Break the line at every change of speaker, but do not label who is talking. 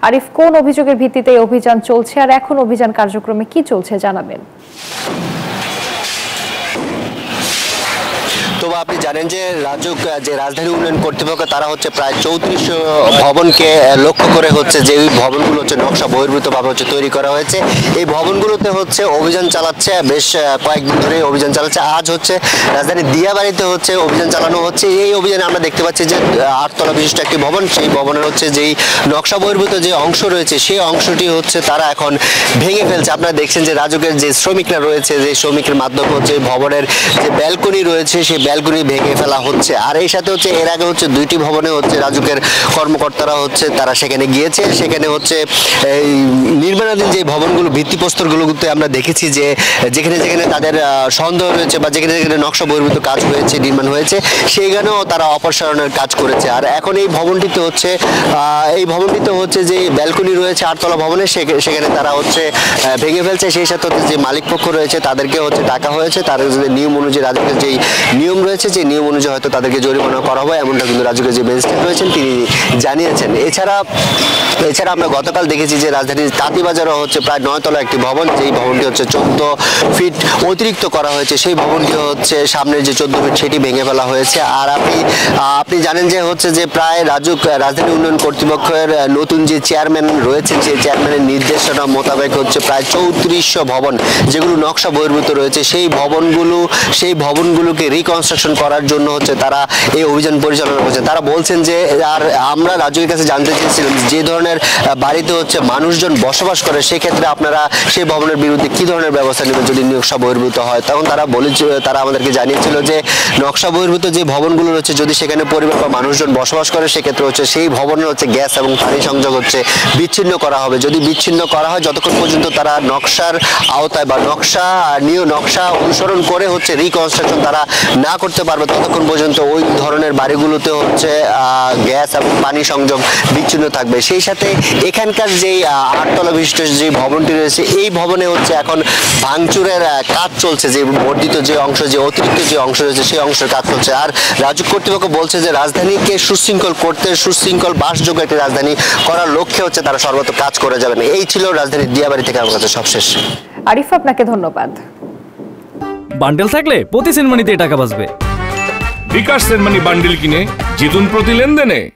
আরিফ, কোন অভিযোগের ভিত্তিতে এই অভিযান চলছে আর এখন অভিযান কার্যক্রমে কি চলছে জানাবেন।
তো আপনি জানেন যে রাজধানী উন্নয়ন কর্তৃপক্ষ তারা হচ্ছে প্রায় 3400 ভবনকে লক্ষ্য করে হচ্ছে যে এই ভবনগুলো হচ্ছে নকশা বহির্ভূতভাবে হচ্ছে তৈরি করা হয়েছে। এই ভবনগুলোতে হচ্ছে অভিযান চালাচ্ছে, বেশ কয়েকদিন ধরে অভিযান চালাচ্ছে। আজ হচ্ছে রাজধানীর দিয়াবাড়িতে হচ্ছে অভিযান চালানো হচ্ছে। এই অভিযানে আমরা দেখতে পাচ্ছি যে 8 তলা বিশিষ্ট একটি ভবন, সেই ভবনের হচ্ছে যেই নকশা বহির্ভূত যে অংশ রয়েছে সেই অংশটি হচ্ছে তারা এখন ভেঙে ফেলছে। আপনারা দেখছেন যে রাজুকের যে শ্রমিকরা রয়েছে, যে শ্রমিকের মাধ্যমে হচ্ছে ভবনের যে ব্যালকনি রয়েছে সেই ব্যালকনি ভেঙে ফেলা হচ্ছে। আর এই সাথে হচ্ছে এর আগে হচ্ছে 2টি ভবনে হচ্ছে রাজুকের কর্মকর্তারা হচ্ছে তারা সেখানে গিয়েছে। সেখানে হচ্ছে এই নির্মাণাধীন যে ভবনগুলো ভিত্তিপ্রস্তরগুলোতে আমরা দেখেছি যে যেখানে যেখানে তাদের সন্দেহ রয়েছে বা যেখানে যেখানে নকশা বহির্ভূত কাজ হয়েছে, নির্মাণ হয়েছে, সেখানেও তারা অপসারণের কাজ করেছে। আর এখন এই ভবনটিতে হচ্ছে যে ব্যালকনি রয়েছে 8 তলা ভবনে, সেখানে তারা হচ্ছে ভেঙে ফেলছে। সেই সাথে হচ্ছে যে মালিক পক্ষ রয়েছে তাদেরকে হচ্ছে ডাকা হয়েছে। তার যে নিয়ম অনুযায়ী রাজুকের যেই নিয়ম রয়েছে, যে নিয়ম অনুযায়ী হয়তো তাদেরকে জরিমানা করা হবে, এমনটা কিন্তু রাজুকের যে ম্যাজিস্ট্রেট রয়েছেন তিনি জানিয়েছেন। এছাড়া আমরা গতকাল দেখেছি যে রাজধানীর তাঁতিবাজারও হচ্ছে প্রায় 9 তলা একটি ভবন, যেই ভবনটি হচ্ছে 14 ফিট অতিরিক্ত করা হয়েছে, সেই ভবনটি হচ্ছে সামনের যে 14 ফিট সেটি ভেঙে ফেলা হয়েছে। আর আপনি জানেন যে হচ্ছে যে প্রায় রাজধানী উন্নয়ন কর্তৃপক্ষের নতুন যে চেয়ারম্যান রয়েছেন, সেই চেয়ারম্যানের নির্দেশনা মোতাবেক হচ্ছে প্রায় 3400 ভবন যেগুলো নকশা বহির্ভূত রয়েছে সেই ভবনগুলোকে রিকনস্ট্রাকশন করার জন্য হচ্ছে তারা এই অভিযান পরিচালনা করছে। তারা বলছেন যে আর আমরা রাজুকের কাছে জানতে চেয়েছিলাম যে ধরনের বাড়িতে হচ্ছে মানুষজন বসবাস করে সেক্ষেত্রে আপনারা সেই ভবনের বিরুদ্ধে কি ধরনের ব্যবস্থা নেবেন যদি নকশা বহির্ভূত হয়। তখন তারা আমাদেরকে জানিয়েছিল যে নকশা বহির্ভূত যে ভবনগুলো রয়েছে যদি সেখানে পরিবার বা মানুষজন বসবাস করে সেক্ষেত্রে হচ্ছে সেই ভবনের হচ্ছে গ্যাস এবং পানি সংযোগ হচ্ছে বিচ্ছিন্ন করা হবে। যদি বিচ্ছিন্ন করা হয়, যতক্ষণ পর্যন্ত তারা নকশার আওতায় বা নকশা অনুসরণ করে হচ্ছে রিকনস্ট্রাকশন তারা না করতে পারবে, ততক্ষণ পর্যন্ত ওই ধরনের বাড়িগুলোতে হচ্ছে গ্যাস এবং পানি সংযোগ বিচ্ছিন্ন থাকবে। সেই সাথে এখানকার যেই 8 তলা বিশিষ্ট যে ভবনটি রয়েছে এই ভবনে হচ্ছে এখন ভাঙচুরের কাজ চলছে, যে বর্ধিত যে অংশ, যে অতিরিক্ত যে অংশ রয়েছে সেই অংশের কাজ চলছে। আর রাজুক কর্তৃপক্ষ বলছে যে রাজধানীকে সুশৃঙ্খল করতে, সুশৃঙ্খল বাসযোগ্য একটি রাজধানী করার লক্ষ্যে হচ্ছে তারা সর্বত কাজ করে যাবেন। এই ছিল রাজধানীর দিয়াবাড়ি থেকে আমার কাছে সবশেষ।
আরিফ, আপনাকে ধন্যবাদ।
বান্ডেল থাকলে প্রতি সেনমানিতে টাকা বাঁচবে।
বিকাশ সেনমানি বান্ডেল কিনে জিতুন প্রতি লেনদেনে।